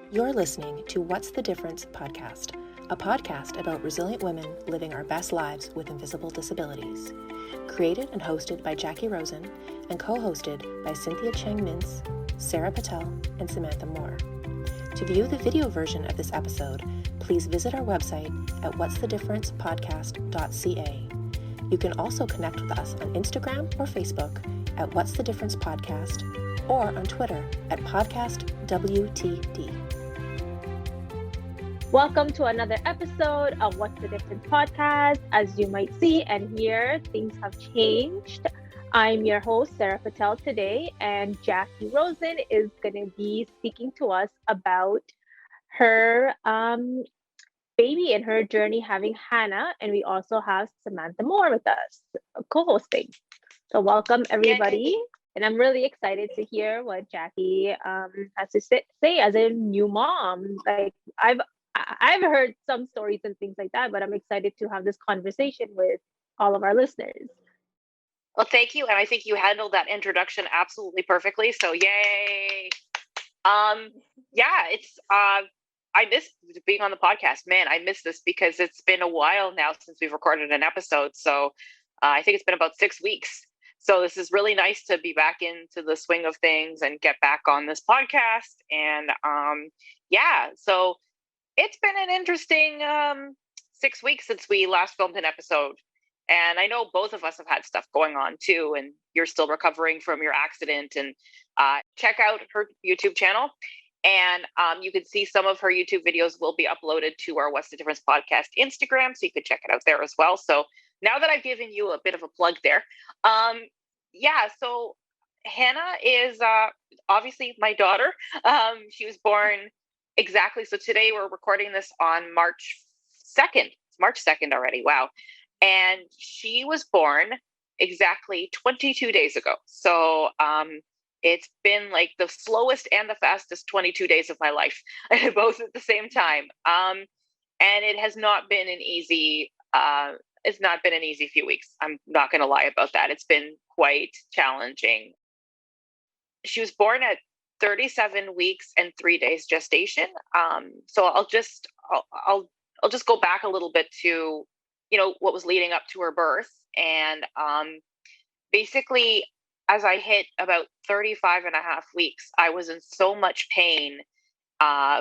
You're listening to What's the Difference podcast, a podcast about resilient women living our best lives with invisible disabilities. Created and hosted by Jackie Rosen and co-hosted by Cynthia Chang-Mintz, Sarah Patel, and Samantha Moore. To view the video version of this episode, please visit our website at whatsthedifferencepodcast.ca. You can also connect with us on Instagram or Facebook at What's the Difference Podcast, or on Twitter at PodcastWTD. Welcome to another episode of What's the Difference Podcast. As you might see and hear, things have changed. I'm your host, Sarah Patel, today, and Jackie Rosen is going to be speaking to us about her baby and her journey having Hannah, and we also have Samantha Moore with us, co-hosting. So welcome, everybody. Yay. And I'm really excited to hear what Jackie has to say as a new mom. Like I've heard some stories and things like that, but I'm excited to have this conversation with all of our listeners. Well, thank you. And I think you handled that introduction absolutely perfectly. So yay. I miss being on the podcast. Man, I miss this because it's been a while now since we've recorded an episode. So I think it's been about 6 weeks. So this is really nice to be back into the swing of things and get back on this podcast. And so it's been an interesting 6 weeks since we last filmed an episode. And I know both of us have had stuff going on too, and you're still recovering from your accident. And check out her YouTube channel. And you can see some of her YouTube videos will be uploaded to our What's the Difference podcast Instagram, so you can check it out there as well. So now that I've given you a bit of a plug there, so Hannah is obviously my daughter. She was born exactly. So today we're recording this on March 2nd. It's March 2nd already. Wow. And she was born exactly 22 days ago. So it's been like the slowest and the fastest 22 days of my life, both at the same time. And it has not been an easy, few weeks. I'm not going to lie about that. It's been quite challenging. She was born at 37 weeks and 3 days gestation. So I'll just go back a little bit to, what was leading up to her birth. And basically, as I hit about 35 and a half weeks, I was in so much pain,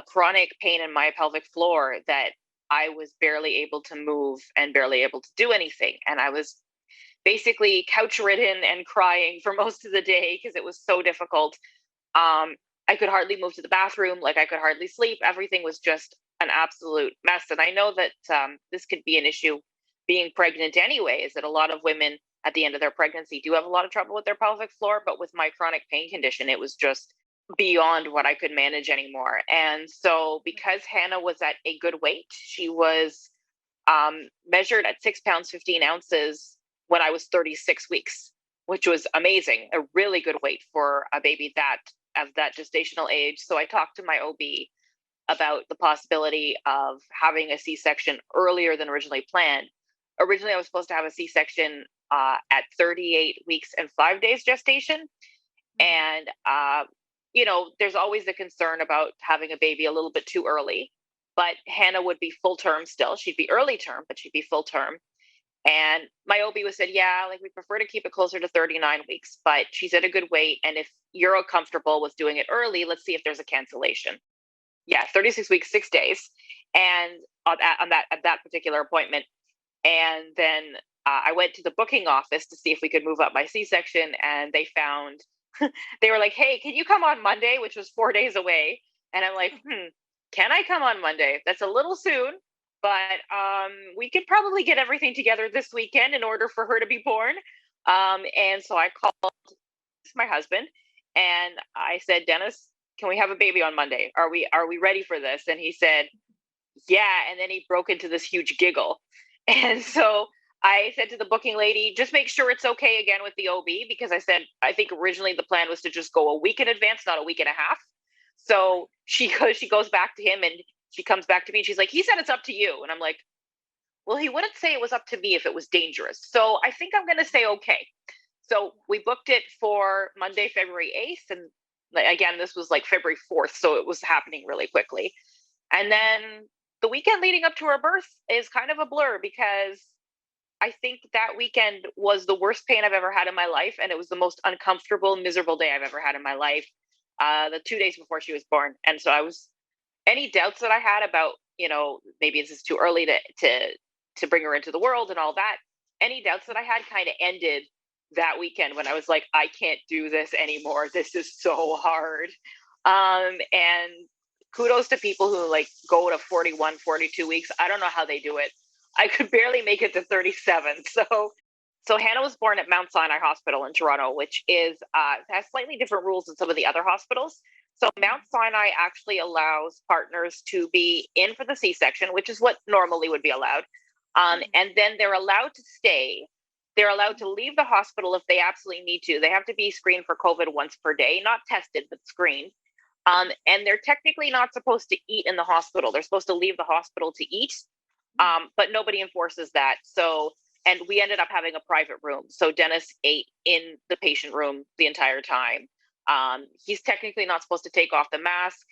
chronic pain in my pelvic floor, that I was barely able to move and barely able to do anything. And I was basically couch ridden and crying for most of the day because it was so difficult. I could hardly move to the bathroom. Like I could hardly sleep. Everything was just an absolute mess. And I know that this could be an issue being pregnant anyway, is that a lot of women at the end of their pregnancy do have a lot of trouble with their pelvic floor. But with my chronic pain condition, it was just beyond what I could manage anymore. And so because Hannah was at a good weight, she was measured at 6 pounds, 15 ounces when I was 36 weeks, which was amazing. A really good weight for a baby of that gestational age. So I talked to my OB about the possibility of having a C-section earlier than originally planned. Originally, I was supposed to have a C-section at 38 weeks and 5 days gestation. And, there's always the concern about having a baby a little bit too early, but Hannah would be full term still. She'd be early term, but she'd be full term. And my OB was said, we prefer to keep it closer to 39 weeks, but she's at a good weight. And if you're comfortable with doing it early, let's see if there's a cancellation. 36 weeks, 6 days. And at that particular appointment. And then I went to the booking office to see if we could move up my C-section, and they were like, hey, can you come on Monday, which was 4 days away? And I'm like, can I come on Monday? That's a little soon, but we could probably get everything together this weekend in order for her to be born. And so I called my husband and I said, Dennis, can we have a baby on Monday? Are we ready for this? And he said, yeah. And then he broke into this huge giggle. And so I said to the booking lady, just make sure it's okay again with the OB, because I said, I think originally the plan was to just go a week in advance, not a week and a half. So she goes back to him and she comes back to me and she's like, he said it's up to you. And I'm like, well, he wouldn't say it was up to me if it was dangerous. So I think I'm going to say okay. So we booked it for Monday, February 8th. And Like, again, this was like February 4th, so it was happening really quickly. And then the weekend leading up to her birth is kind of a blur, because I think that weekend was the worst pain I've ever had in my life. And it was the most uncomfortable, miserable day I've ever had in my life. The 2 days before she was born. And so any doubts that I had about, maybe this is too early to bring her into the world and all that, any doubts that I had kind of ended that weekend when I was like, I can't do this anymore. This is so hard. And kudos to people who like go to 41, 42 weeks. I don't know how they do it. I could barely make it to 37. So Hannah was born at Mount Sinai Hospital in Toronto, which has slightly different rules than some of the other hospitals. So Mount Sinai actually allows partners to be in for the C-section, which is what normally would be allowed. And then they're allowed to stay. They're allowed to leave the hospital if they absolutely need to. They have to be screened for COVID once per day, not tested, but screened. And they're technically not supposed to eat in the hospital. They're supposed to leave the hospital to eat, but nobody enforces that. And we ended up having a private room. So Dennis ate in the patient room the entire time. He's technically not supposed to take off the mask.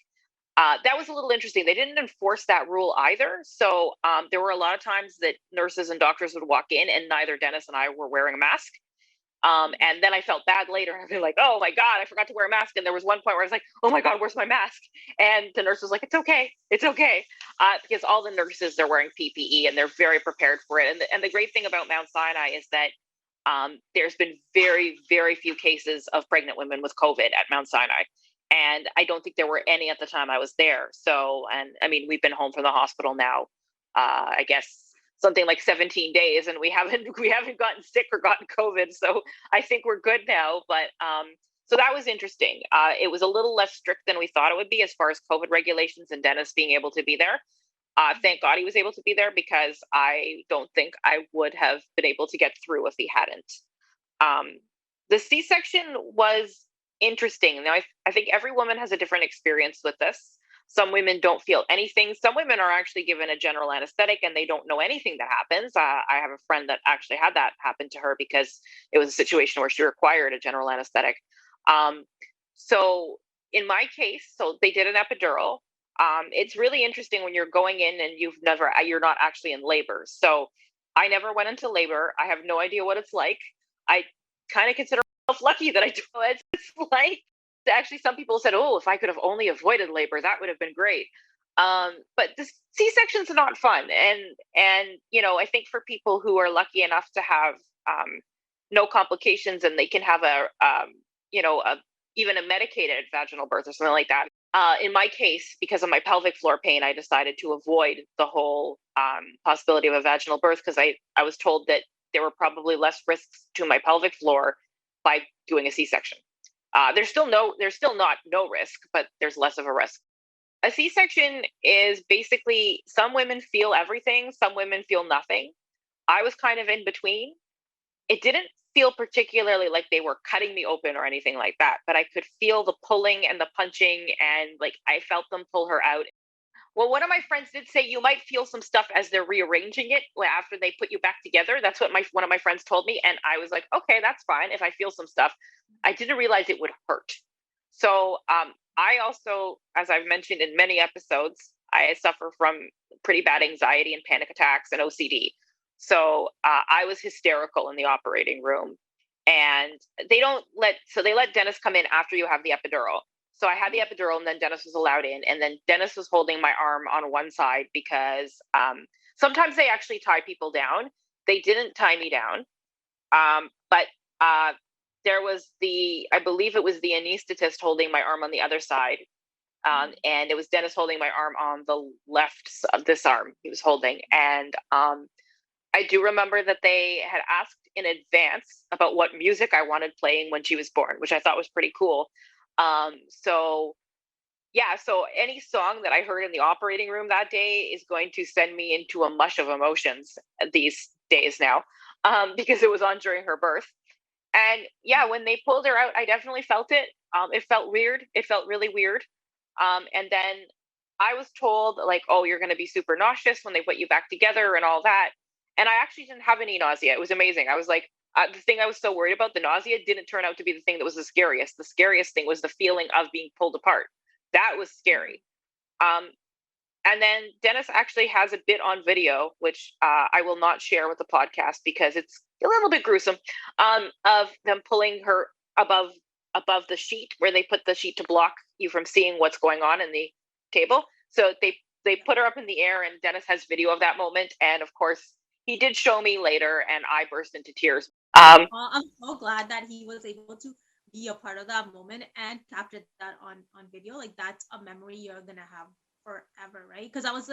That was a little interesting. They didn't enforce that rule either. So there were a lot of times that nurses and doctors would walk in and neither Dennis and I were wearing a mask. And then I felt bad later. I'd be like, oh my God, I forgot to wear a mask. And there was one point where I was like, oh my God, where's my mask? And the nurse was like, it's okay. It's okay. Because all the nurses, they're wearing PPE and they're very prepared for it. And the great thing about Mount Sinai is that there's been very, very few cases of pregnant women with COVID at Mount Sinai. And I don't think there were any at the time I was there. So, and I mean, we've been home from the hospital now, I guess something like 17 days, and we haven't gotten sick or gotten COVID. So I think we're good now. But so that was interesting. It was a little less strict than we thought it would be as far as COVID regulations and Dennis being able to be there. Thank God he was able to be there, because I don't think I would have been able to get through if he hadn't. The C-section was interesting. Now, I think every woman has a different experience with this. Some women don't feel anything. Some women are actually given a general anesthetic and they don't know anything that happens. I have a friend that actually had that happen to her because it was a situation where she required a general anesthetic. So in my case, so they did an epidural. It's really interesting when you're going in and you're not actually in labor. So I never went into labor. I have no idea what it's like. I kind of consider myself lucky that I do it. It's like, actually, some people said, oh, if I could have only avoided labor, that would have been great. But the C-sections are not fun. And, I think for people who are lucky enough to have no complications and they can have even a medicated vaginal birth or something like that. In my case, because of my pelvic floor pain, I decided to avoid the whole possibility of a vaginal birth, because I was told that there were probably less risks to my pelvic floor by doing a C-section. There's still not no risk, but there's less of a risk. A C-section is basically, some women feel everything, some women feel nothing. I was kind of in between. It didn't feel particularly like they were cutting me open or anything like that, but I could feel the pulling and the punching, and like I felt them pull her out. Well, one of my friends did say you might feel some stuff as they're rearranging it after they put you back together. That's what one of my friends told me. And I was like, okay, that's fine if I feel some stuff. I didn't realize it would hurt. So I also, as I've mentioned in many episodes, I suffer from pretty bad anxiety and panic attacks and OCD. So I was hysterical in the operating room. And they let Dennis come in after you have the epidural. So I had the epidural, and then Dennis was allowed in, and then Dennis was holding my arm on one side because sometimes they actually tie people down. They didn't tie me down, but there was I believe it was the anesthetist holding my arm on the other side, and it was Dennis holding my arm on the left of this arm he was holding. And I do remember that they had asked in advance about what music I wanted playing when she was born, which I thought was pretty cool. So any song that I heard in the operating room that day is going to send me into a mush of emotions these days now, because it was on during her birth. And yeah, when they pulled her out, I definitely felt it. It felt weird. It felt really weird. And then I was told like, oh, you're going to be super nauseous when they put you back together and all that. And I actually didn't have any nausea. It was amazing. I was like, The thing I was so worried about, the nausea, didn't turn out to be the thing that was the scariest. The scariest thing was the feeling of being pulled apart. That was scary. And then Dennis actually has a bit on video, which I will not share with the podcast because it's a little bit gruesome, of them pulling her above the sheet, where they put the sheet to block you from seeing what's going on in the table. So they put her up in the air, and Dennis has video of that moment. And of course, he did show me later, and I burst into tears. I'm so glad that he was able to be a part of that moment and capture that on video. Like, that's a memory you're gonna have forever, right? Because I was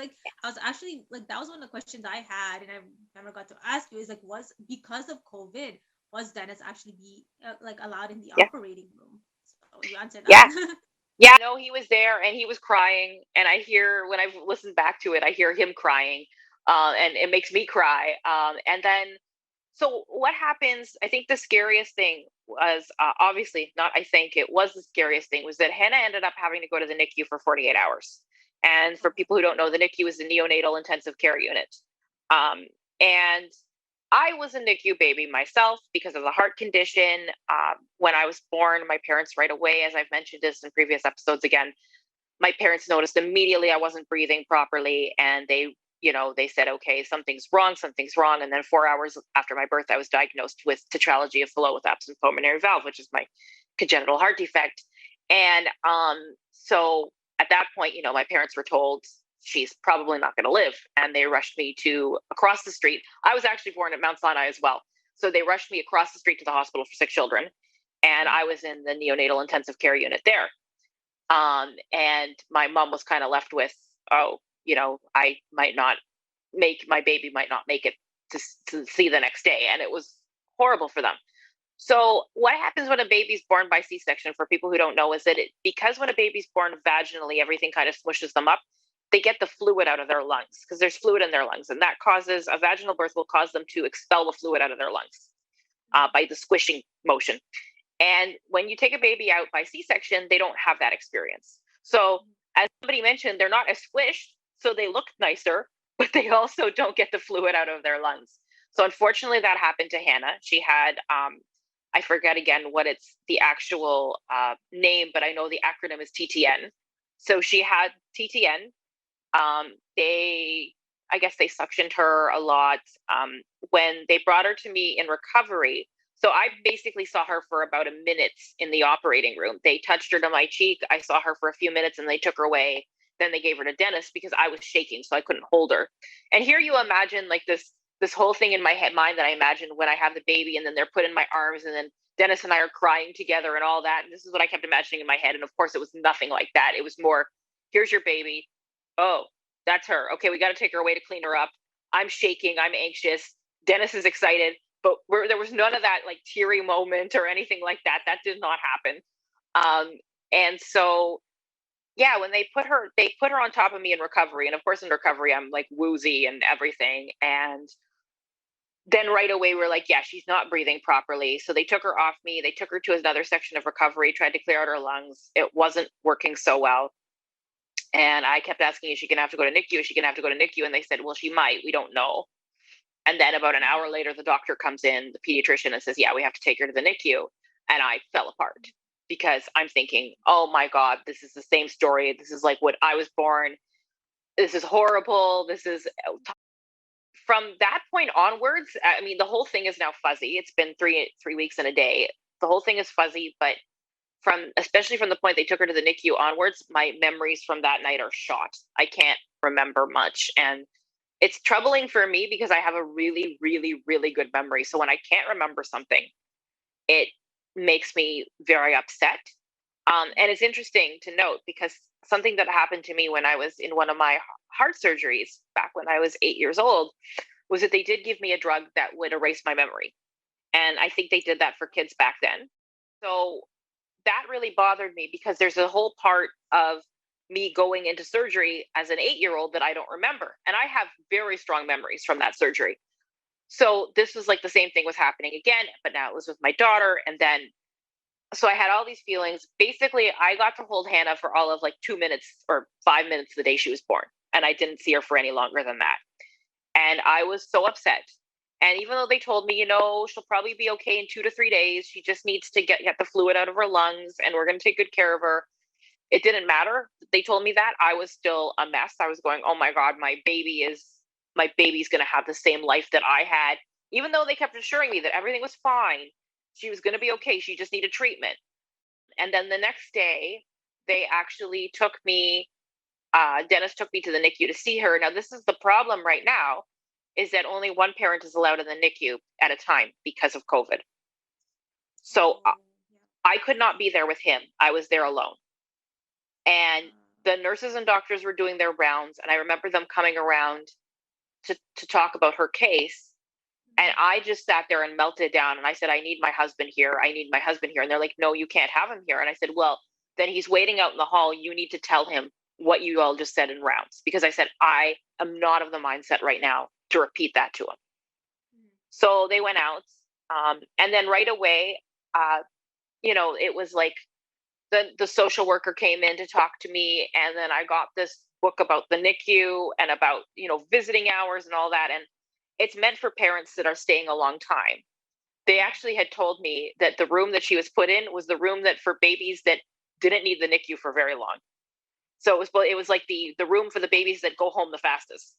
actually like, that was one of the questions I had, and I never got to ask you, is like, was because of COVID, was Dennis actually be like allowed in the operating room? So you answered that. Yeah, no, he was there and he was crying, and I hear, when I've listened back to it, I hear him crying, and it makes me cry. And then, so what happens? I think the scariest thing was, obviously not. I think it was the scariest thing was that Hannah ended up having to go to the NICU for 48 hours. And for people who don't know, the NICU is the neonatal intensive care unit. And I was a NICU baby myself because of the heart condition. When I was born, my parents right away, as I've mentioned this in previous episodes again, my parents noticed immediately I wasn't breathing properly. And they said, okay, something's wrong. And then 4 hours after my birth, I was diagnosed with tetralogy of Fallot with absent pulmonary valve, which is my congenital heart defect. And so at that point, my parents were told she's probably not going to live. And they rushed me to across the street. I was actually born at Mount Sinai as well. So they rushed me across the street to the hospital for sick children. And I was in the neonatal intensive care unit there. And my mom was kind of left with, I might not make, my baby might not make it to see the next day. And it was horrible for them. So what happens when a baby's born by C-section, for people who don't know, is that because when a baby's born vaginally, everything kind of smushes them up. They get the fluid out of their lungs because there's fluid in their lungs. And that causes, a vaginal birth will cause them to expel the fluid out of their lungs by the squishing motion. And when you take a baby out by C-section, they don't have that experience. So as somebody mentioned, they're not as squished, so they look nicer, but they also don't get the fluid out of their lungs. So unfortunately, that happened to Hannah. She had, I forget again what it's the actual name, but I know the acronym is TTN. So she had TTN. I guess they suctioned her a lot. When they brought her to me in recovery, so I basically saw her for about a minute in the operating room. They touched her to my cheek. I saw her for a few minutes and they took her away. Then they gave her to Dennis because I was shaking, so I couldn't hold her. And here you imagine like this whole thing in my mind that I imagine when I have the baby, and then they're put in my arms, and then Dennis and I are crying together and all that. And this is what I kept imagining in my head. And of course, it was nothing like that. It was more, here's your baby. Oh, that's her. Okay, we got to take her away to clean her up. I'm shaking. I'm anxious. Dennis is excited. But there was none of that like teary moment or anything like that. That did not happen. And so, yeah, when they put her on top of me in recovery. And of course, in recovery, I'm like woozy and everything. And then right away, we're like, yeah, she's not breathing properly. So they took her off me. They took her to another section of recovery, tried to clear out her lungs. It wasn't working so well. And I kept asking, is she going to have to go to NICU? Is she going to have to go to NICU? And they said, well, she might. We don't know. And then about an hour later, the doctor comes in, the pediatrician, and says, yeah, we have to take her to the NICU. And I fell apart because I'm thinking, oh my God, this is the same story. This is like what I was born. This is horrible. This is, from that point onwards, I mean, the whole thing is now fuzzy. It's been three weeks and a day. The whole thing is fuzzy, but especially from the point they took her to the NICU onwards, my memories from that night are shot. I can't remember much. And it's troubling for me because I have a really, really, really good memory. So when I can't remember something, it makes me very upset. And it's interesting to note because something that happened to me when I was in one of my heart surgeries back when I was 8 years old was that they did give me a drug that would erase my memory. And I think they did that for kids back then. So that really bothered me because there's a whole part of me going into surgery as an 8-year-old that I don't remember. And I have very strong memories from that surgery. So this was like the same thing was happening again, but now it was with my daughter. And then, so I had all these feelings. Basically, I got to hold Hannah for all of like 2 minutes or 5 minutes the day she was born. And I didn't see her for any longer than that. And I was so upset. And even though they told me, she'll probably be okay in 2 to 3 days, she just needs to get the fluid out of her lungs and we're going to take good care of her. It didn't matter. They told me that. I was still a mess. I was going, oh my God, my baby's going to have the same life that I had. Even though they kept assuring me that everything was fine, she was going to be okay. She just needed treatment. And then the next day, they actually took me, Dennis took me to the NICU to see her. Now, this is the problem right now, is that only one parent is allowed in the NICU at a time because of COVID. So I could not be there with him. I was there alone. And the nurses and doctors were doing their rounds. And I remember them coming around to talk about her case. And I just sat there and melted down. And I said, I need my husband here. I need my husband here. And they're like, no, you can't have him here. And I said, well, then he's waiting out in the hall. You need to tell him what you all just said in rounds. Because I said, I am not of the mindset right now to repeat that to him. So they went out. And then right away, it was like the social worker came in to talk to me. And then I got this book about the NICU and about, visiting hours and all that. And it's meant for parents that are staying a long time. They actually had told me that the room that she was put in was the room that for babies that didn't need the NICU for very long. So it was like the room for the babies that go home the fastest.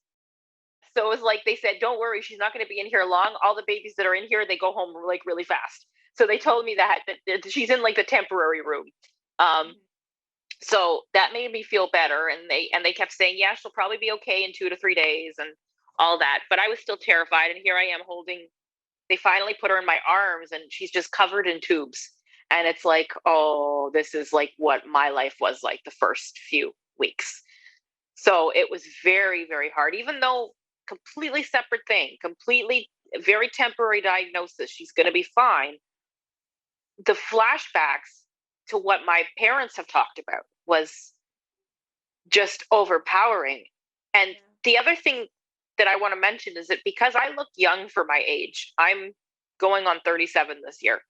So it was like they said, don't worry, she's not going to be in here long. All the babies that are in here, they go home like really fast. So they told me that she's in like the temporary room. So that made me feel better. And they kept saying, yeah, she'll probably be okay in 2 to 3 days and all that. But I was still terrified. And here I am they finally put her in my arms and she's just covered in tubes. And it's like, oh, this is like what my life was like the first few weeks. So it was very, very hard, even though completely separate thing, completely very temporary diagnosis. She's going to be fine. The flashbacks to what my parents have talked about was just overpowering. And the other thing that I want to mention is that because I look young for my age, I'm going on 37 this year,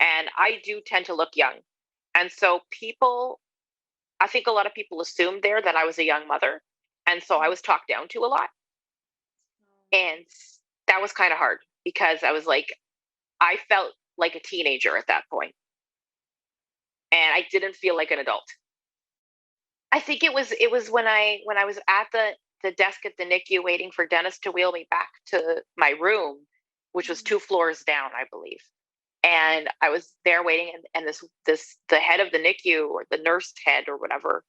and I do tend to look young. And so I think a lot of people assumed there that I was a young mother. And so I was talked down to a lot. And that was kind of hard because I was like, I felt like a teenager at that point. And I didn't feel like an adult. I think it was when I was at the desk at the NICU waiting for Dennis to wheel me back to my room, which was 2 floors down, I believe. And I was there waiting, and the head of the NICU, or the nurse head or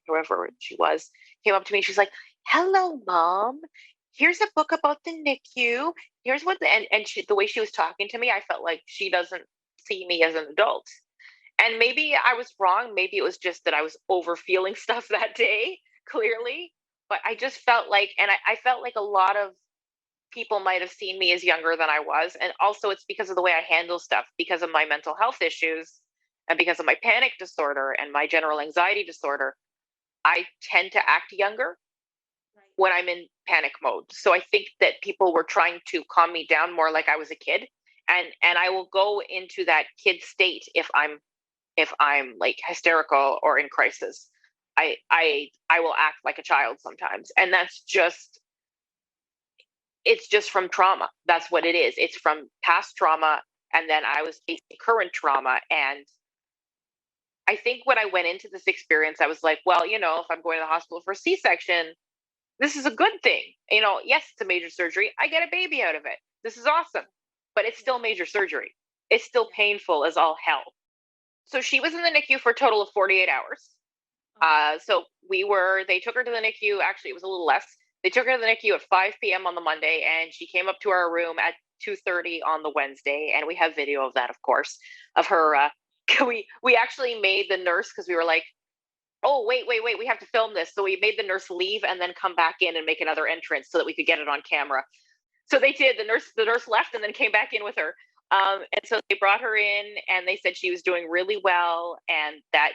whoever she was, came up to me. She's like, "Hello, Mom. Here's a book about the NICU. Here's what," and the way she was talking to me, I felt like she doesn't see me as an adult. And maybe I was wrong. Maybe it was just that I was over feeling stuff that day, clearly. But I just felt like, and I felt like a lot of people might have seen me as younger than I was. And also it's because of the way I handle stuff, because of my mental health issues and because of my panic disorder and my general anxiety disorder. I tend to act younger when I'm in panic mode. So I think that people were trying to calm me down more like I was a kid. And I will go into that kid state if I'm like hysterical or in crisis. I will act like a child sometimes. And it's just from trauma. That's what it is. It's from past trauma. And then I was facing current trauma. And I think when I went into this experience, I was like, well, if I'm going to the hospital for a C-section, this is a good thing. Yes, it's a major surgery. I get a baby out of it. This is awesome. But it's still major surgery. It's still painful as all hell. So she was in the NICU for a total of 48 hours. So they took her to the NICU. Actually, it was a little less. They took her to the NICU at 5 p.m. on the Monday, and she came up to our room at 2:30 on the Wednesday. And we have video of that, of course, of her. We actually made the nurse, because we were like, oh, wait, we have to film this. So we made the nurse leave and then come back in and make another entrance so that we could get it on camera. So they did. The nurse left and then came back in with her. And so they brought her in, and they said she was doing really well, and that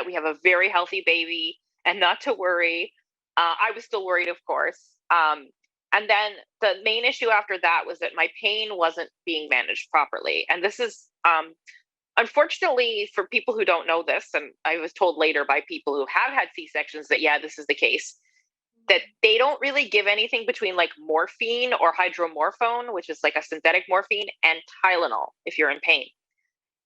we have a very healthy baby and not to worry. I was still worried, of course. And then the main issue after that was that my pain wasn't being managed properly. And this is, unfortunately, for people who don't know this, and I was told later by people who have had C-sections that, yeah, this is the case. that they don't really give anything between like morphine or hydromorphone, which is like a synthetic morphine, and Tylenol if you're in pain.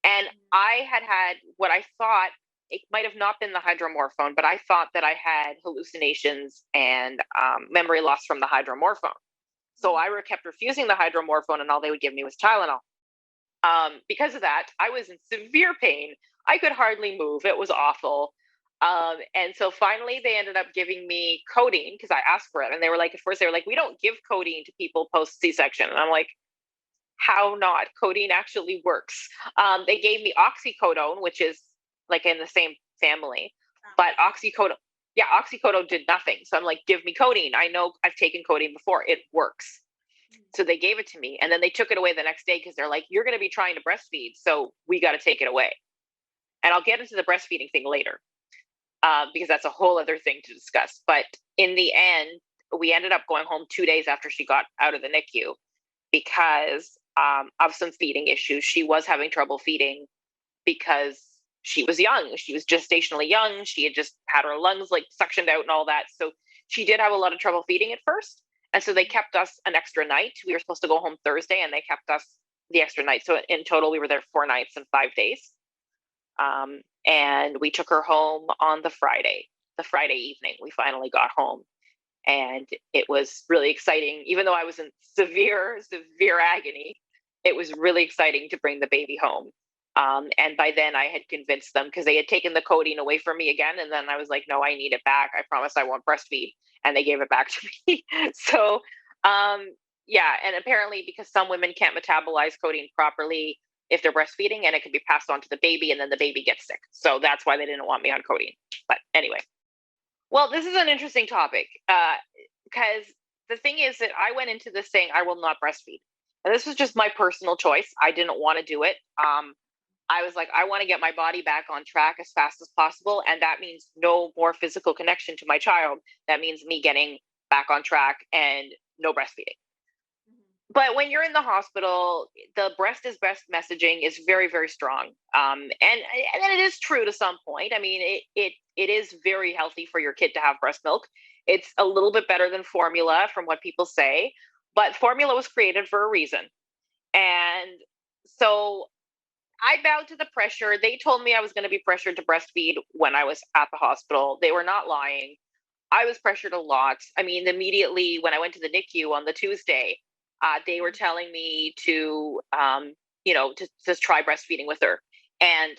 And I had what I thought, it might have not been the hydromorphone, but I thought that I had hallucinations and memory loss from the hydromorphone. So I kept refusing the hydromorphone, and all they would give me was Tylenol. Because of that, I was in severe pain. I could hardly move. It was awful. And so finally they ended up giving me codeine because I asked for it. And they were like, at first they were like, we don't give codeine to people post C-section. And I'm like, how not? Codeine actually works. They gave me oxycodone, which is like in the same family, but oxycodone did nothing. So I'm like, give me codeine. I know I've taken codeine before. It works. So they gave it to me, and then they took it away the next day because they're like, you're going to be trying to breastfeed, so we got to take it away. And I'll get into the breastfeeding thing later because that's a whole other thing to discuss. But in the end, we ended up going home 2 days after she got out of the NICU because of some feeding issues. She was having trouble feeding because she was young. She was gestationally young. She had just had her lungs like suctioned out and all that. So she did have a lot of trouble feeding at first. And so they kept us an extra night. We were supposed to go home Thursday, and they kept us the extra night. So in total, we were there 4 nights and 5 days. And we took her home on the Friday evening. We finally got home. And it was really exciting. Even though I was in severe agony, it was really exciting to bring the baby home. And by then I had convinced them because they had taken the codeine away from me again. And then I was like, no, I need it back. I promise I won't breastfeed. And they gave it back to me. So, yeah. And apparently because some women can't metabolize codeine properly if they're breastfeeding, and it can be passed on to the baby, and then the baby gets sick. So that's why they didn't want me on codeine. But anyway, well, this is an interesting topic because the thing is that I went into this saying I will not breastfeed. And this was just my personal choice. I didn't want to do it. I was like, I want to get my body back on track as fast as possible. And that means no more physical connection to my child. That means me getting back on track and no breastfeeding. But when you're in the hospital, the breast is best messaging is very, very strong. And it is true to some point. I mean, it is very healthy for your kid to have breast milk. It's a little bit better than formula from what people say, but formula was created for a reason. And so I bowed to the pressure. They told me I was going to be pressured to breastfeed when I was at the hospital. They were not lying. I was pressured a lot. I mean, immediately when I went to the NICU on the Tuesday, they were telling me to just try breastfeeding with her. And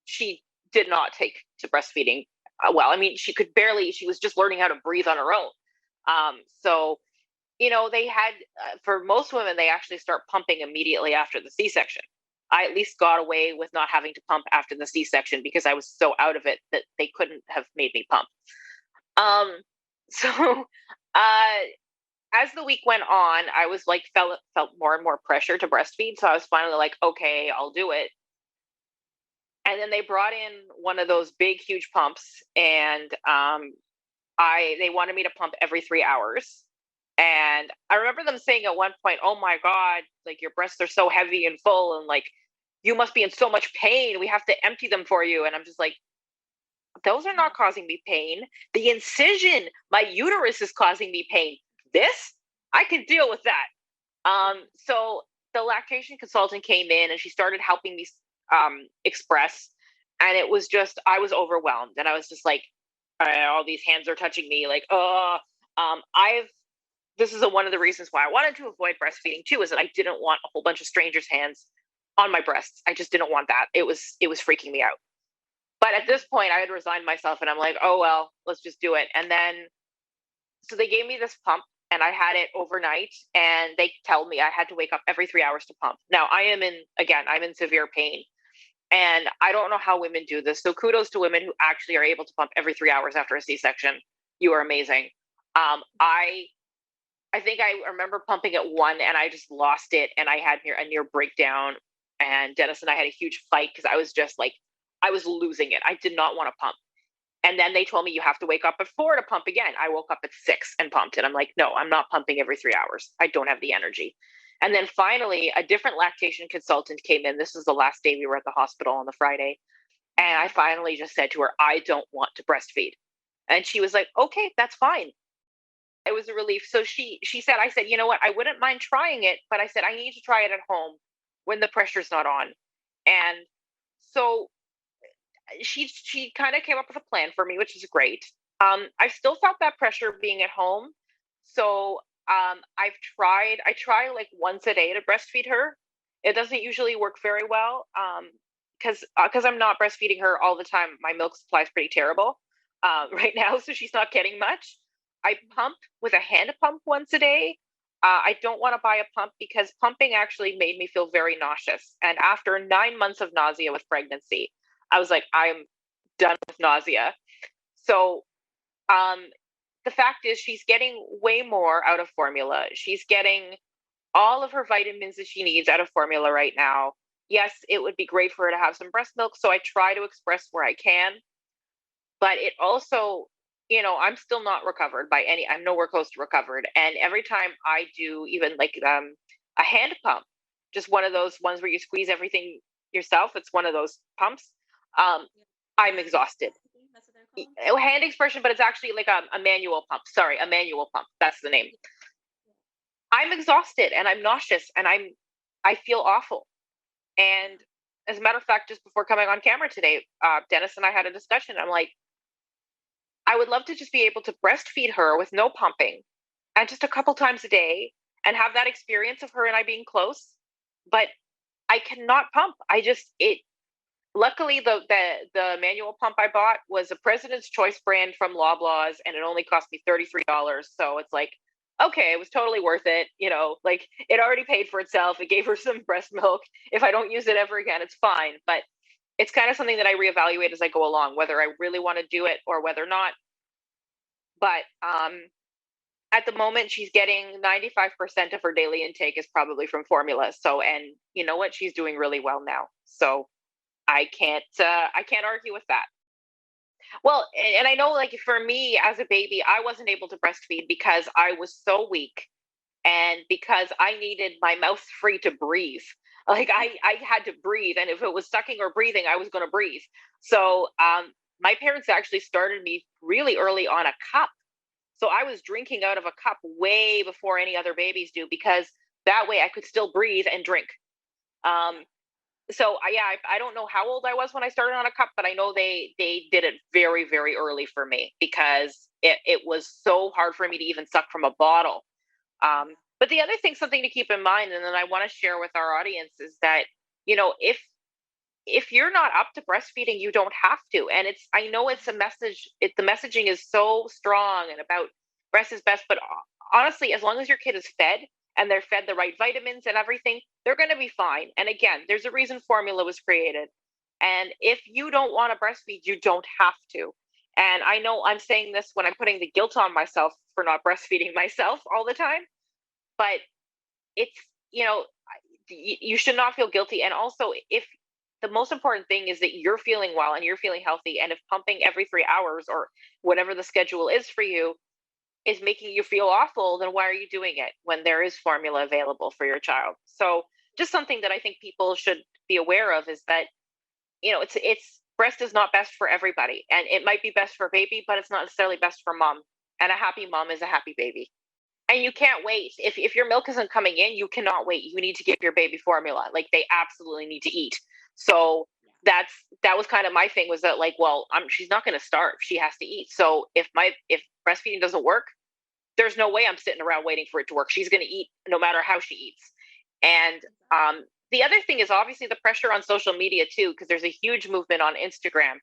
she did not take to breastfeeding well. I mean, she was just learning how to breathe on her own. So, they had, for most women, they actually start pumping immediately after the C-section. I at least got away with not having to pump after the C-section because I was so out of it that they couldn't have made me pump. So as the week went on, I was like, felt more and more pressure to breastfeed. So I was finally like, okay, I'll do it. And then they brought in one of those big, huge pumps, and they wanted me to pump every 3 hours. And I remember them saying at one point, oh my God, like your breasts are so heavy and full, and like, you must be in so much pain. We have to empty them for you. And I'm just like, those are not causing me pain. The incision, my uterus is causing me pain. This, I can deal with that. So the lactation consultant came in and she started helping me express. And it was just, I was overwhelmed. And I was just like, all these hands are touching me. Like, this is one of the reasons why I wanted to avoid breastfeeding too, is that I didn't want a whole bunch of strangers' hands on my breasts. I just didn't want that. It was freaking me out. But at this point I had resigned myself, and I'm like, oh, well, let's just do it. And then, so they gave me this pump, and I had it overnight, and they told me I had to wake up every 3 hours to pump. Now I'm in severe pain, and I don't know how women do this. So kudos to women who actually are able to pump every 3 hours after a C-section. You are amazing. I think I remember pumping at 1 and I just lost it, and I had a near breakdown, and Dennis and I had a huge fight because I was just like, I was losing it. I did not want to pump. And then they told me you have to wake up at 4 to pump again. I woke up at 6 and pumped, and I'm like, no, I'm not pumping every 3 hours. I don't have the energy. And then finally a different lactation consultant came in. This was the last day we were at the hospital on the Friday. And I finally just said to her, I don't want to breastfeed. And she was like, okay, that's fine. it was a relief. So she said, I said, you know what, I wouldn't mind trying it, but I said, I need to try it at home when the pressure's not on. And so she kind of came up with a plan for me, which is great. I still felt that pressure being at home. So I try like once a day to breastfeed her. It doesn't usually work very well because I'm not breastfeeding her all the time. My milk supply is pretty terrible right now, so she's not getting much. I pump with a hand pump once a day. I don't want to buy a pump because pumping actually made me feel very nauseous. And after 9 months of nausea with pregnancy, I was like, I'm done with nausea. So the fact is she's getting way more out of formula. She's getting all of her vitamins that she needs out of formula right now. Yes, it would be great for her to have some breast milk. So I try to express where I can. But it also, I'm still not recovered I'm nowhere close to recovered. And every time I do even like a hand pump, just one of those ones where you squeeze everything yourself, it's one of those pumps, I'm exhausted. Hand expression, but it's actually like a manual pump. Sorry, a manual pump. That's the name. I'm exhausted and I'm nauseous and I feel awful. And as a matter of fact, just before coming on camera today, Dennis and I had a discussion. I'm like, I would love to just be able to breastfeed her with no pumping and just a couple times a day and have that experience of her and I being close. But I cannot pump. Luckily the manual pump I bought was a President's Choice brand from Loblaws, and it only cost me $33. So it's like, okay, it was totally worth it. Like it already paid for itself. It gave her some breast milk. If I don't use it ever again, it's fine. But it's kind of something that I reevaluate as I go along, whether I really want to do it or whether not. But at the moment, she's getting 95% of her daily intake is probably from formula. So, and you know what? She's doing really well now. So I can't argue with that. Well, and I know like for me as a baby, I wasn't able to breastfeed because I was so weak and because I needed my mouth free to breathe. Like I had to breathe. And if it was sucking or breathing, I was going to breathe. So my parents actually started me really early on a cup. So I was drinking out of a cup way before any other babies do, because that way I could still breathe and drink. So I don't know how old I was when I started on a cup, but I know they did it very, very early for me because it was so hard for me to even suck from a bottle. But the other thing, something to keep in mind, and then I want to share with our audience, is that, if you're not up to breastfeeding, you don't have to. And I know it's a message, the messaging is so strong and about breast is best, but honestly, as long as your kid is fed and they're fed the right vitamins and everything, they're going to be fine. And again, there's a reason formula was created. And if you don't want to breastfeed, you don't have to. And I know I'm saying this when I'm putting the guilt on myself for not breastfeeding myself all the time, but it's, you should not feel guilty. And also, if the most important thing is that you're feeling well and you're feeling healthy, and if pumping every 3 hours or whatever the schedule is for you is making you feel awful, then why are you doing it when there is formula available for your child? So just something that I think people should be aware of is that, it's breast is not best for everybody, and it might be best for baby, but it's not necessarily best for mom. And a happy mom is a happy baby. And you can't wait. If your milk isn't coming in, you cannot wait. You need to give your baby formula. Like, they absolutely need to eat. So that was kind of my thing, was that like, well, she's not going to starve. She has to eat. So if breastfeeding doesn't work, there's no way I'm sitting around waiting for it to work. She's going to eat no matter how she eats. And the other thing is obviously the pressure on social media too, because there's a huge movement on Instagram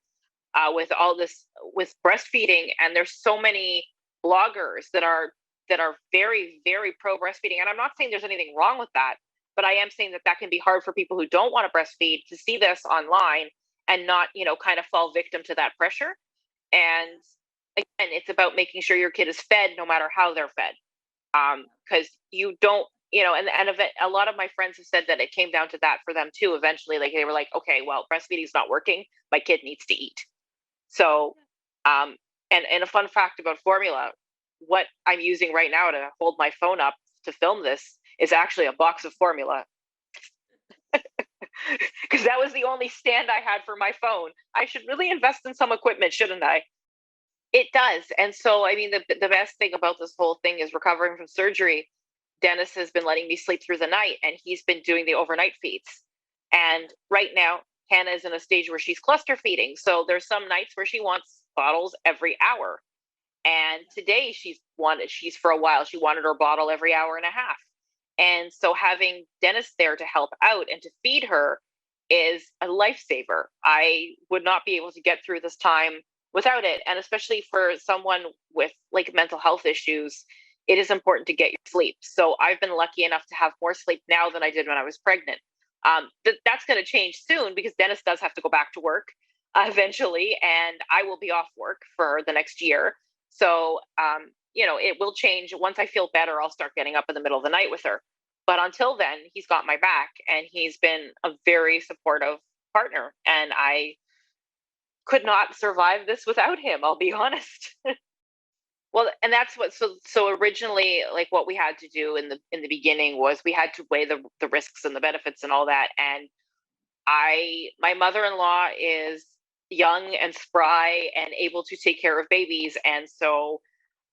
with all this, with breastfeeding. And there's so many bloggers that are very, very pro breastfeeding. And I'm not saying there's anything wrong with that, but I am saying that can be hard for people who don't want to breastfeed to see this online and not, kind of fall victim to that pressure. And again, it's about making sure your kid is fed no matter how they're fed. Because you don't, and a lot of my friends have said that it came down to that for them too. Eventually, like they were like, okay, well, breastfeeding is not working. My kid needs to eat. So, and a fun fact about formula, what I'm using right now to hold my phone up to film this is actually a box of formula. Because that was the only stand I had for my phone. I should really invest in some equipment, shouldn't I? It does. And so, I mean, the best thing about this whole thing is recovering from surgery. Dennis has been letting me sleep through the night, and he's been doing the overnight feeds. And right now, Hannah is in a stage where she's cluster feeding. So there's some nights where she wants bottles every hour. And today she's for a while, she wanted her bottle every hour and a half. And so having Dennis there to help out and to feed her is a lifesaver. I would not be able to get through this time without it. And especially for someone with like mental health issues, it is important to get your sleep. So I've been lucky enough to have more sleep now than I did when I was pregnant. That's going to change soon because Dennis does have to go back to work eventually, and I will be off work for the next year. So, it will change. Once I feel better, I'll start getting up in the middle of the night with her. But until then, he's got my back, and he's been a very supportive partner. And I could not survive this without him, I'll be honest. Well, and that's what, so originally, like what we had to do in the beginning was we had to weigh the risks and the benefits and all that. And my mother-in-law is young and spry and able to take care of babies. And so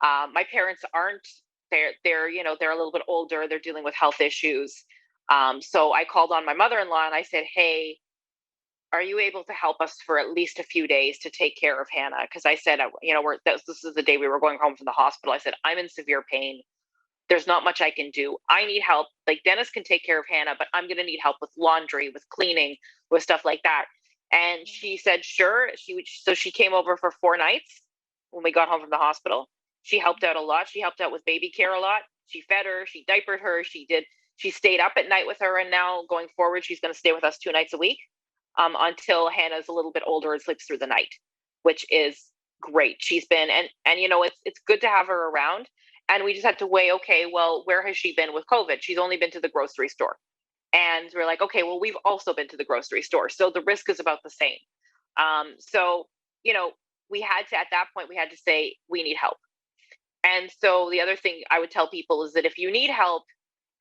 my parents aren't, they're a little bit older, they're dealing with health issues. So I called on my mother-in-law and I said, hey, are you able to help us for at least a few days to take care of Hannah? Because I said, this is the day we were going home from the hospital. I said, I'm in severe pain. There's not much I can do. I need help. Like Dennis can take care of Hannah, but I'm going to need help with laundry, with cleaning, with stuff like that. And she said, sure. So she came over for 4 nights when we got home from the hospital. She helped out a lot. She helped out with baby care a lot. She fed her, she diapered her. She stayed up at night with her. And now going forward, she's going to stay with us 2 nights a week until Hannah's a little bit older and sleeps through the night, which is great. She's been, and it's good to have her around. And we just had to weigh, okay, well, where has she been with COVID? She's only been to the grocery store. And we're like, okay, well, we've also been to the grocery store. So the risk is about the same. So, we had to, at that point, we had to say, we need help. And so the other thing I would tell people is that if you need help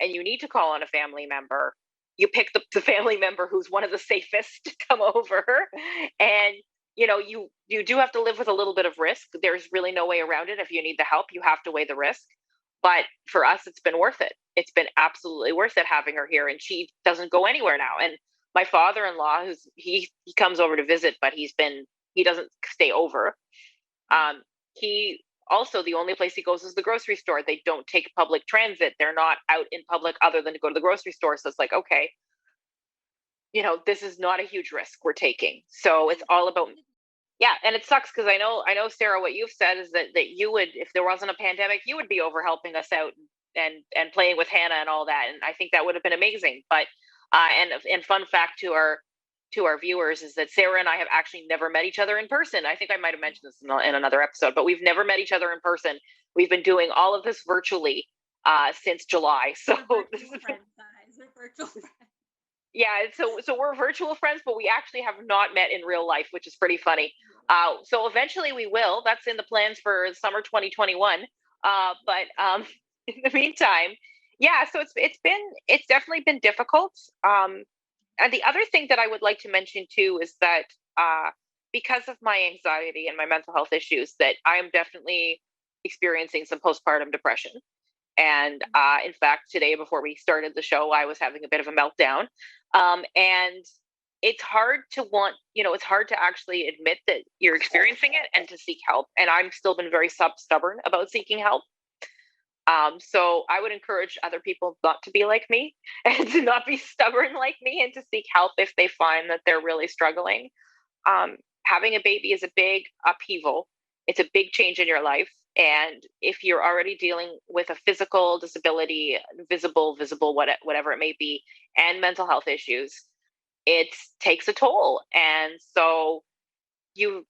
and you need to call on a family member, you pick the family member who's one of the safest to come over. And, you do have to live with a little bit of risk. There's really no way around it. If you need the help, you have to weigh the risk. But for us, it's been worth it. It's been absolutely worth it having her here. And she doesn't go anywhere now. And my father-in-law, he comes over to visit, but he doesn't stay over. He also, the only place he goes is the grocery store. They don't take public transit. They're not out in public other than to go to the grocery store. So it's like, okay, this is not a huge risk we're taking. So it's all about, yeah. And it sucks because I know, Sarah, what you've said is that you would, if there wasn't a pandemic, you would be over helping us out and playing with Hannah and all that. And I think that would have been amazing. But, and fun fact to our viewers is that Sarah and I have actually never met each other in person. I think I might have mentioned this in another episode, but we've never met each other in person. We've been doing all of this virtually since July. So this is friends, guys. We're virtual friends. Yeah, so we're virtual friends, but we actually have not met in real life, which is pretty funny. So eventually we will. That's in the plans for summer 2021. But in the meantime, yeah. So it's definitely been difficult. And the other thing that I would like to mention too is that because of my anxiety and my mental health issues, that I am definitely experiencing some postpartum depression. And in fact, today before we started the show, I was having a bit of a meltdown. And it's hard to it's hard to actually admit that you're experiencing it and to seek help. And I've still been very stubborn about seeking help. So I would encourage other people not to be like me and to not be stubborn like me and to seek help if they find that they're really struggling. Having a baby is a big upheaval. It's a big change in your life. And if you're already dealing with a physical disability, visible, whatever it may be, and mental health issues, it takes a toll. And so you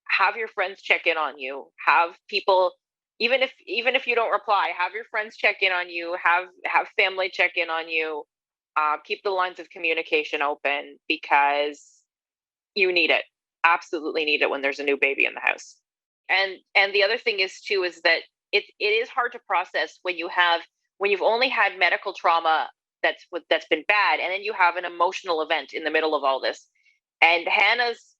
have your friends check in on you, have people, even if you don't reply, have your friends check in on you, have family check in on you, keep the lines of communication open because you need it, absolutely need it when there's a new baby in the house. And the other thing is that it is hard to process when you've only had medical trauma that's been bad, and then you have an emotional event in the middle of all this. And Hannah's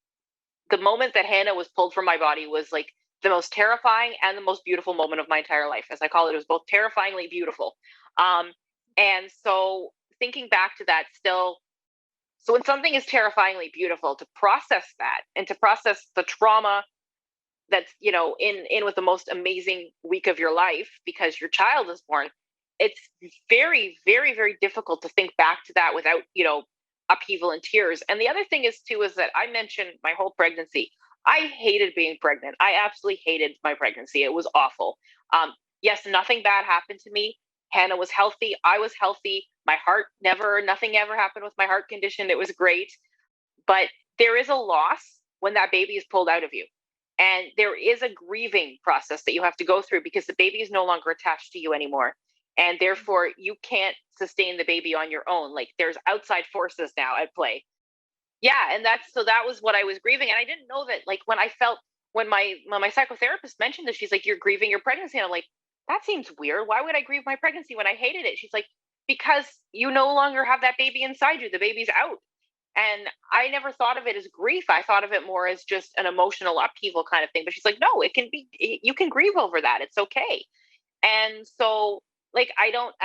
the moment that Hannah was pulled from my body was like the most terrifying and the most beautiful moment of my entire life. As I call it, it was both terrifyingly beautiful. And so thinking back to that still, so when something is terrifyingly beautiful, to process that and to process the trauma that's, you know, in with the most amazing week of your life because your child is born, it's very, very, very difficult to think back to that without, you know, upheaval and tears. And the other thing is too, is that I mentioned my whole pregnancy. I hated being pregnant. I absolutely hated my pregnancy. It was awful. Yes, nothing bad happened to me. Hannah was healthy. I was healthy. My heart nothing ever happened with my heart condition. It was great. But there is a loss when that baby is pulled out of you. And there is a grieving process that you have to go through because the baby is no longer attached to you anymore. And therefore, you can't sustain the baby on your own. Like there's outside forces now at play. Yeah, and that was what I was grieving. And I didn't know that, like, when my psychotherapist mentioned this, she's like, you're grieving your pregnancy. And I'm like, that seems weird. Why would I grieve my pregnancy when I hated it? She's like, because you no longer have that baby inside you. The baby's out. And I never thought of it as grief. I thought of it more as just an emotional upheaval kind of thing. But she's like, no, you can grieve over that. It's okay. And so, like, I don't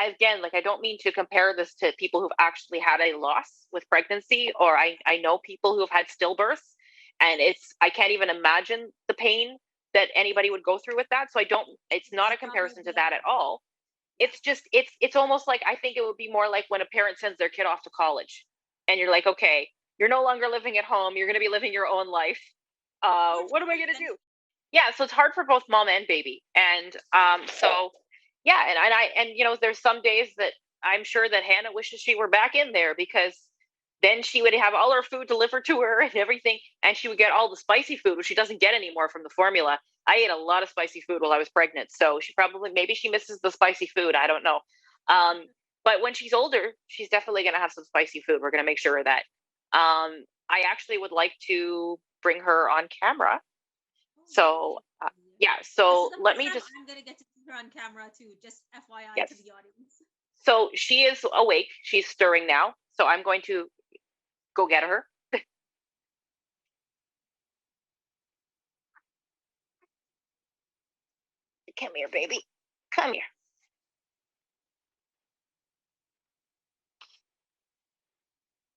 mean to compare this to people who've actually had a loss with pregnancy, or I know people who have had stillbirths, and I can't even imagine the pain that anybody would go through with that. So it's not a comparison to that at all. It's just, it's almost like, I think it would be more like when a parent sends their kid off to college and you're like, okay, you're no longer living at home. You're going to be living your own life. What am I going to do? Yeah. So it's hard for both mom and baby. And so yeah. And you know, there's some days that I'm sure that Hannah wishes she were back in there because then she would have all her food delivered to her and everything. And she would get all the spicy food, which she doesn't get anymore from the formula. I ate a lot of spicy food while I was pregnant. So maybe she misses the spicy food. I don't know. But when she's older, she's definitely going to have some spicy food. We're going to make sure of that. I actually would like to bring her on camera. So yeah, so let me just. I'm going to get to see her on camera too, just FYI yes. to the audience. So she is awake. She's stirring now. So I'm going to go get her. Come here, baby. Come here.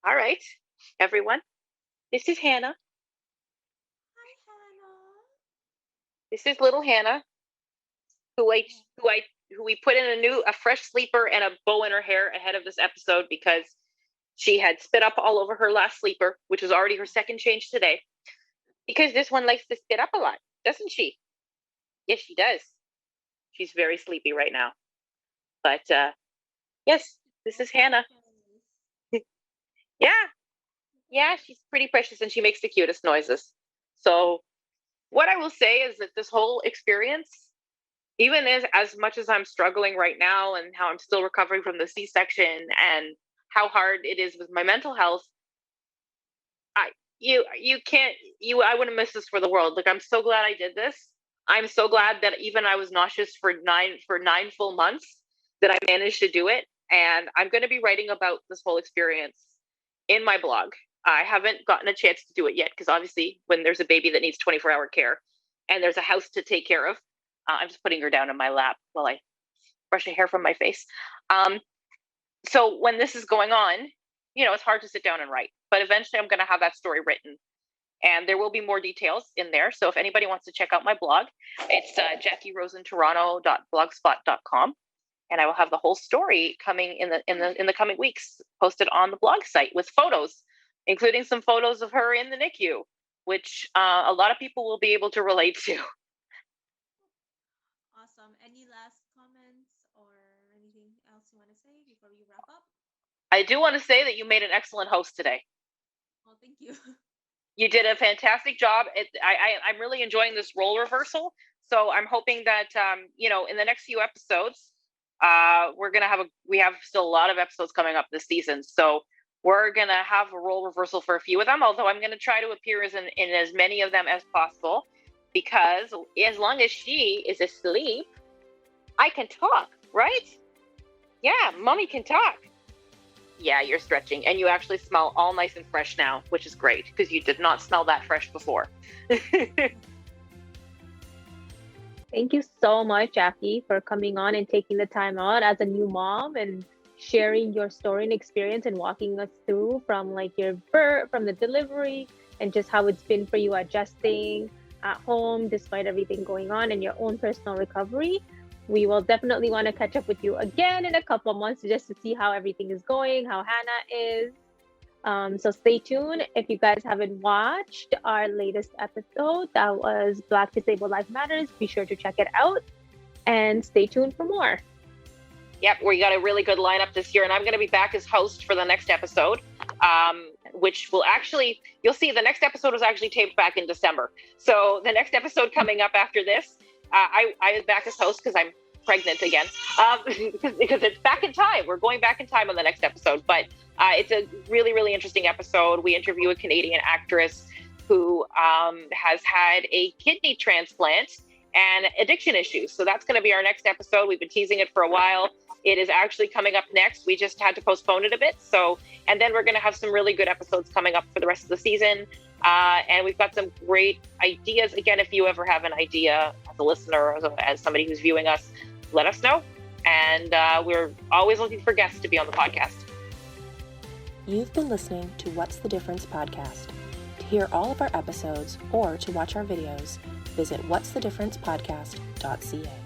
All right, everyone. This is Hannah. Hi, Hannah. This is little Hannah, who we put in a fresh sleeper and a bow in her hair ahead of this episode because she had spit up all over her last sleeper, which was already her second change today. Because this one likes to spit up a lot, doesn't she? Yes, she does. She's very sleepy right now. But yes, this is Hannah. Yeah, she's pretty precious and she makes the cutest noises. So what I will say is that this whole experience, even as much as I'm struggling right now and how I'm still recovering from the C-section and how hard it is with my mental health, I wouldn't miss this for the world. Like, I'm so glad I did this. I'm so glad that even I was nauseous for nine full months that I managed to do it. And I'm going to be writing about this whole experience in my blog. I haven't gotten a chance to do it yet because obviously when there's a baby that needs 24-hour care and there's a house to take care of, I'm just putting her down in my lap while I brush her hair from my face. So when this is going on, you know, it's hard to sit down and write, but eventually I'm going to have that story written. And there will be more details in there. So if anybody wants to check out my blog, it's JackieRosenToronto.blogspot.com. And I will have the whole story coming in the coming weeks, posted on the blog site with photos, including some photos of her in the NICU, which a lot of people will be able to relate to. Awesome. Any last comments or anything else you want to say before we wrap up? I do want to say that you made an excellent host today. Oh, thank you. You did a fantastic job. I'm really enjoying this role reversal. So I'm hoping that, you know, in the next few episodes, we have still a lot of episodes coming up this season. So we're going to have a role reversal for a few of them, although I'm going to try to appear in as many of them as possible, because as long as she is asleep, I can talk, right? Yeah, mommy can talk. Yeah, you're stretching, and you actually smell all nice and fresh now, which is great because you did not smell that fresh before. Thank you so much, Jackie, for coming on and taking the time out as a new mom and sharing your story and experience and walking us through from like your birth, from the delivery, and just how it's been for you adjusting at home despite everything going on and your own personal recovery. We will definitely want to catch up with you again in a couple of months just to see how everything is going, how Hannah is. So stay tuned. If you guys haven't watched our latest episode, that was Black Disabled Life Matters, be sure to check it out and stay tuned for more. Yep, we got a really good lineup this year, and I'm going to be back as host for the next episode, which will actually, you'll see the next episode was actually taped back in December. So the next episode coming up after this, I was back as host because I'm pregnant again, because it's back in time. We're going back in time on the next episode, but it's a really, really interesting episode. We interview a Canadian actress who has had a kidney transplant and addiction issues. So that's going to be our next episode. We've been teasing it for a while. It is actually coming up next. We just had to postpone it a bit. So, and then we're going to have some really good episodes coming up for the rest of the season. And we've got some great ideas. Again, if you ever have an idea as a listener, as somebody who's viewing us, let us know. And we're always looking for guests to be on the podcast. You've been listening to What's the Difference podcast. To hear all of our episodes or to watch our videos, visit whatsthedifferencepodcast.ca.